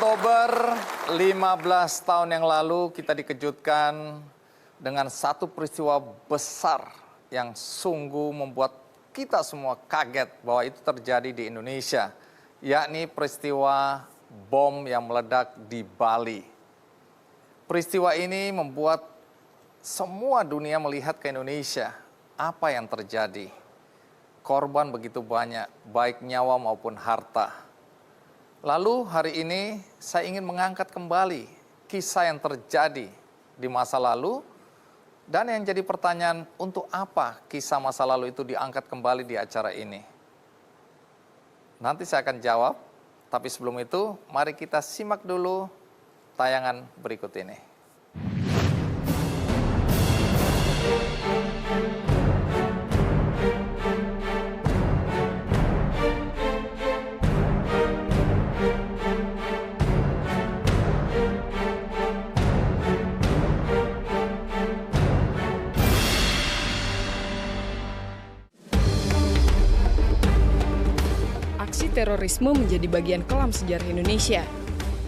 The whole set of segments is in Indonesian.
Oktober 15 tahun yang lalu kita dikejutkan dengan satu peristiwa besar yang sungguh membuat kita semua kaget bahwa itu terjadi di Indonesia, yakni peristiwa bom yang meledak di Bali. Peristiwa ini membuat semua dunia melihat ke Indonesia. Apa yang terjadi? Korban begitu banyak, baik nyawa maupun harta. Lalu hari ini saya ingin mengangkat kembali kisah yang terjadi di masa lalu. Dan yang jadi pertanyaan, untuk apa kisah masa lalu itu diangkat kembali di acara ini? Nanti saya akan jawab, tapi sebelum itu mari kita simak dulu tayangan berikut ini. Aksi terorisme menjadi bagian kelam sejarah Indonesia.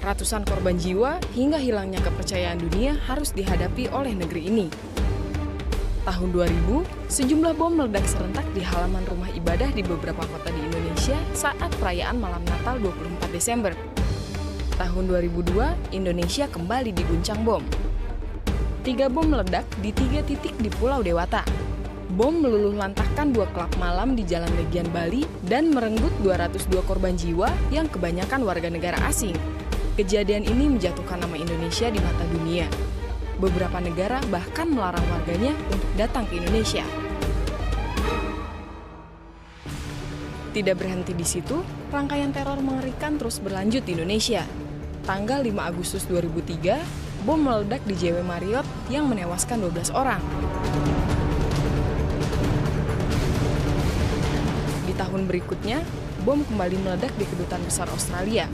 Ratusan korban jiwa hingga hilangnya kepercayaan dunia harus dihadapi oleh negeri ini. Tahun 2000, sejumlah bom meledak serentak di halaman rumah ibadah di beberapa kota di Indonesia saat perayaan malam Natal 24 Desember. Tahun 2002, Indonesia kembali diguncang bom. 3 bom meledak di 3 titik di Pulau Dewata. Bom meluluh lantahkan 2 klub malam di Jalan Legian Bali dan merenggut 202 korban jiwa yang kebanyakan warga negara asing. Kejadian ini menjatuhkan nama Indonesia di mata dunia. Beberapa negara bahkan melarang warganya untuk datang ke Indonesia. Tidak berhenti di situ, rangkaian teror mengerikan terus berlanjut di Indonesia. Tanggal 5 Agustus 2003, bom meledak di JW Marriott yang menewaskan 12 orang. Tahun berikutnya, bom kembali meledak di Kedutaan Besar Australia.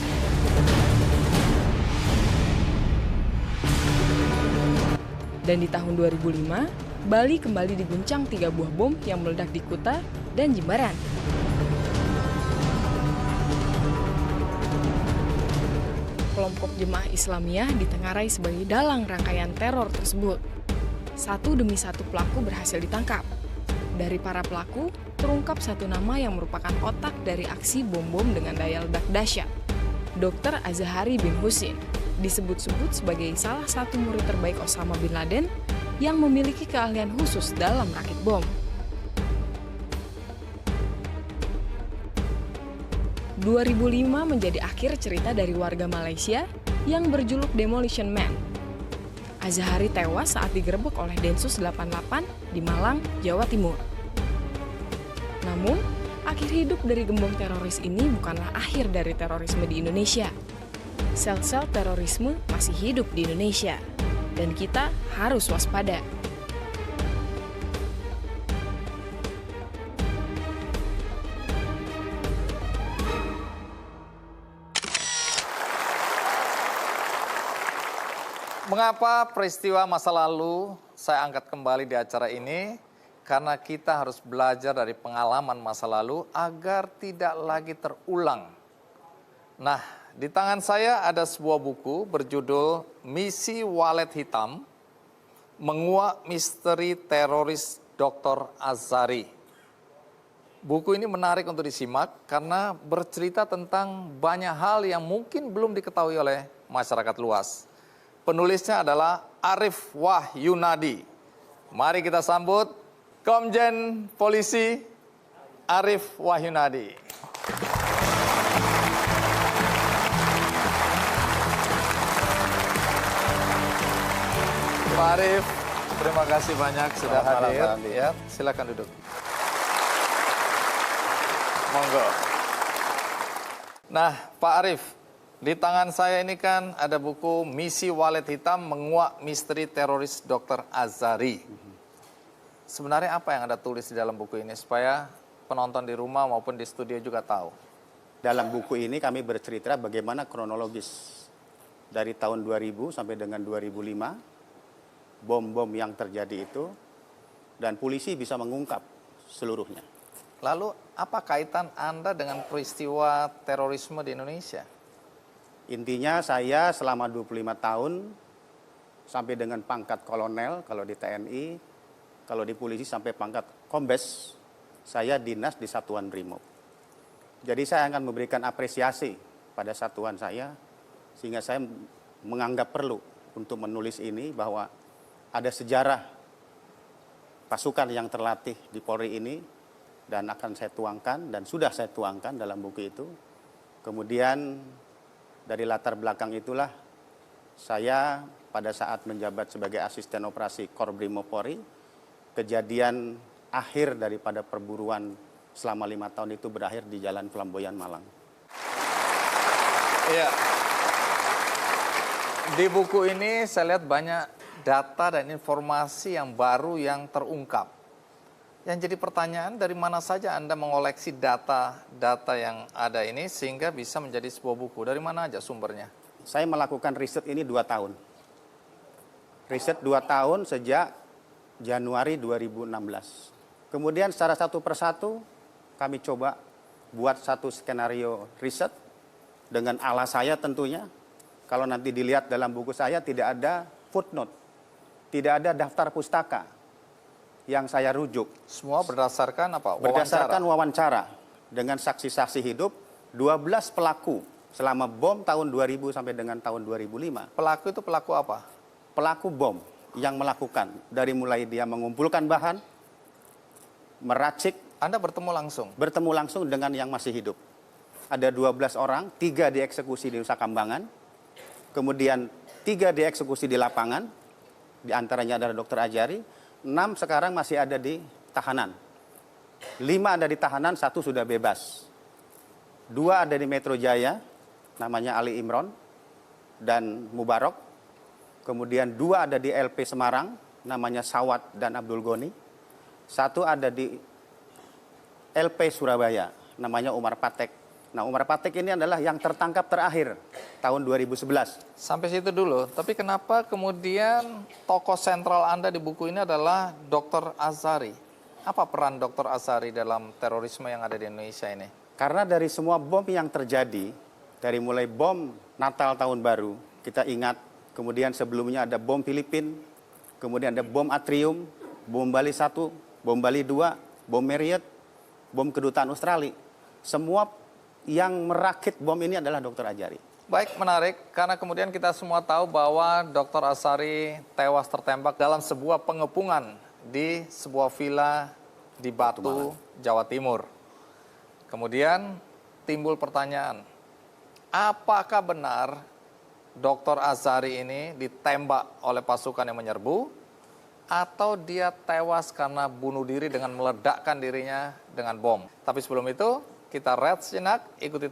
Dan di tahun 2005, Bali kembali diguncang 3 buah bom yang meledak di Kuta dan Jimbaran. Kelompok Jemaah Islamiyah ditengarai sebagai dalang rangkaian teror tersebut. Satu demi satu pelaku berhasil ditangkap. Dari para pelaku, terungkap satu nama yang merupakan otak dari aksi bom-bom dengan daya ledak dahsyat. Dr. Azahari bin Husin disebut-sebut sebagai salah satu murid terbaik Osama bin Laden yang memiliki keahlian khusus dalam rakit bom. 2005 menjadi akhir cerita dari warga Malaysia yang berjuluk Demolition Man. Azahari tewas saat digerebek oleh Densus 88 di Malang, Jawa Timur. Namun, akhir hidup dari gembong teroris ini bukanlah akhir dari terorisme di Indonesia. Sel-sel terorisme masih hidup di Indonesia, dan kita harus waspada. Mengapa peristiwa masa lalu saya angkat kembali di acara ini? Karena kita harus belajar dari pengalaman masa lalu agar tidak lagi terulang. Nah, di tangan saya ada sebuah buku berjudul Misi Walet Hitam, Menguak Misteri Teroris Dr. Azhari. Buku ini menarik untuk disimak karena bercerita tentang banyak hal yang mungkin belum diketahui oleh masyarakat luas. Penulisnya adalah Arif Wahyunadi. Mari kita sambut Komjen Polisi Arif Wahyunadi. Pak Arif, terima kasih banyak sudah hadir. Ya, silakan duduk. Monggo. Nah, Pak Arif, di tangan saya ini kan ada buku Misi Walet Hitam Menguak Misteri Teroris Dr. Azhari. Sebenarnya apa yang Anda tulis di dalam buku ini supaya penonton di rumah maupun di studio juga tahu? Dalam buku ini kami bercerita bagaimana kronologis dari tahun 2000 sampai dengan 2005, bom-bom yang terjadi itu, dan polisi bisa mengungkap seluruhnya. Lalu apa kaitan Anda dengan peristiwa terorisme di Indonesia? Intinya saya selama 25 tahun sampai dengan pangkat kolonel kalau di TNI, kalau di polisi sampai pangkat kombes, saya dinas di Satuan Brimob. Jadi saya akan memberikan apresiasi pada satuan saya, sehingga saya menganggap perlu untuk menulis ini bahwa ada sejarah pasukan yang terlatih di Polri ini, dan akan saya tuangkan dan sudah saya tuangkan dalam buku itu. Kemudian dari latar belakang itulah saya pada saat menjabat sebagai asisten operasi Korbrimob Polri, kejadian akhir daripada perburuan selama 5 tahun itu berakhir di Jalan Flamboyan, Malang. Iya. Di buku ini saya lihat banyak data dan informasi yang baru yang terungkap. Yang jadi pertanyaan, dari mana saja Anda mengoleksi data-data yang ada ini sehingga bisa menjadi sebuah buku? Dari mana aja sumbernya? Saya melakukan riset ini 2 tahun. Riset 2 tahun sejak Januari 2016. Kemudian secara satu persatu kami coba buat satu skenario riset dengan ala saya tentunya. Kalau nanti dilihat dalam buku saya tidak ada footnote, tidak ada daftar pustaka yang saya rujuk. Semua berdasarkan apa? Berdasarkan wawancara dengan saksi-saksi hidup 12 pelaku selama bom tahun 2000 sampai dengan tahun 2005. Pelaku itu pelaku apa? Pelaku bom yang melakukan dari mulai dia mengumpulkan bahan, meracik, Anda bertemu langsung dengan yang masih hidup. Ada 12 orang, 3 dieksekusi di Nusa Kambangan, kemudian 3 dieksekusi di lapangan, di antaranya adalah Dr. Ajari, 6 sekarang masih ada di tahanan. 5 ada di tahanan, 1 sudah bebas. 2 ada di Metro Jaya, namanya Ali Imron dan Mubarok. Kemudian 2 ada di LP Semarang, namanya Sawat dan Abdul Goni. 1 ada di LP Surabaya, namanya Umar Patek. Nah, Umar Patek ini adalah yang tertangkap terakhir tahun 2011. Sampai situ dulu. Tapi kenapa kemudian tokoh sentral Anda di buku ini adalah Dr. Azhari? Apa peran Dr. Azhari dalam terorisme yang ada di Indonesia ini? Karena dari semua bom yang terjadi, dari mulai bom Natal Tahun Baru, kita ingat, kemudian sebelumnya ada bom Filipina, kemudian ada bom Atrium, bom Bali 1, bom Bali 2, bom Marriott, bom Kedutaan Australia. Semua yang merakit bom ini adalah Dr. Ajari. Baik, menarik, karena kemudian kita semua tahu bahwa Dr. Azhari tewas tertembak dalam sebuah pengepungan di sebuah villa di Batu, Jawa Timur. Kemudian timbul pertanyaan, apakah benar Dr. Azhari ini ditembak oleh pasukan yang menyerbu, atau dia tewas karena bunuh diri dengan meledakkan dirinya dengan bom? Tapi sebelum itu, kita rehat sejenak, ikuti